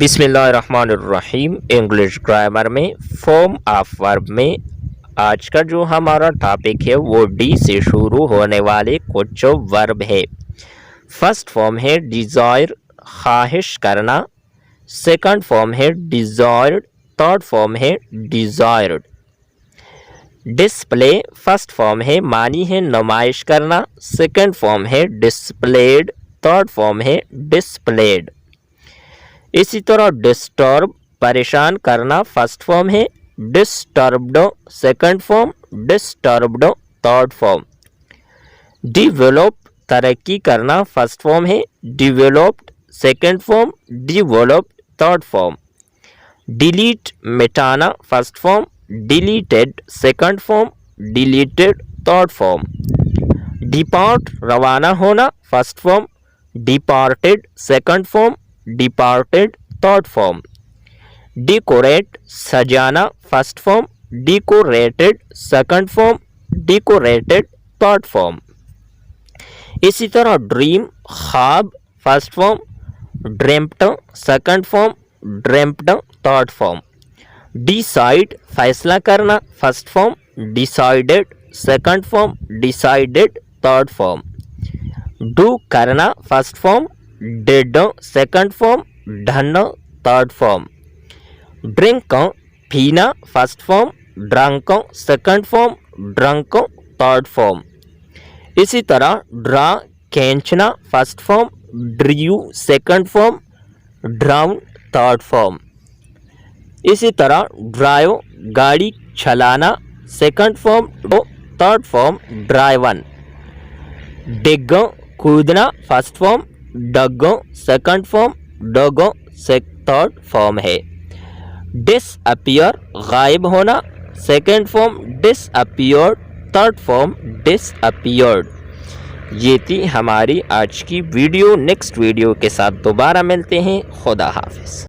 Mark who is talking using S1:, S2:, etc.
S1: بسم اللہ الرحمن الرحیم۔ انگلش گرامر میں فارم آف ورب میں آج کا جو ہمارا ٹاپک ہے وہ ڈی سے شروع ہونے والے کچھ ورب ہے۔ فرسٹ فارم ہے ڈیزائر، خواہش کرنا۔ سیکنڈ فارم ہے ڈیزائرڈ، تھرڈ فارم ہے ڈیزائرڈ۔ ڈسپلے فرسٹ فارم ہے معنی ہے نمائش کرنا، سیکنڈ فارم ہے ڈسپلیڈ، تھرڈ فارم ہے ڈسپلیڈ۔ اسی طرح ڈسٹرب پریشان کرنا فرسٹ فارم ہے disturbed, second form disturbed, third form. Develop ترقی کرنا فرسٹ فارم ہے developed, second form developed, third form. Delete مٹانا first form deleted, second form deleted, third form. Depart روانہ ہونا first form ڈپارٹڈ، second form departed, third form. Decorate سجانا first form decorated, second form decorated, third form. اسی طرح dream خواب first form dreamt, second form dreamt, third form. Decide فیصلہ کرنا first form decided, second form decided, third form. Do کرنا first form did, second form done, third form. Drink پینا first form drink, second form drink, third form. اسی طرح draw کھینچنا first form drew, second form drawn, third form. اسی طرح drive گاڑی چلانا second form ڈو، تھرڈ فارم ڈرائیون۔ ڈگ کودنا first form dig, second form dig, third form ہے۔ ڈس اپیئر غائب ہونا second form disappeared, third form disappeared. یہ تھی ہماری آج کی ویڈیو۔ نیکسٹ ویڈیو کے ساتھ دوبارہ ملتے ہیں۔ خدا حافظ۔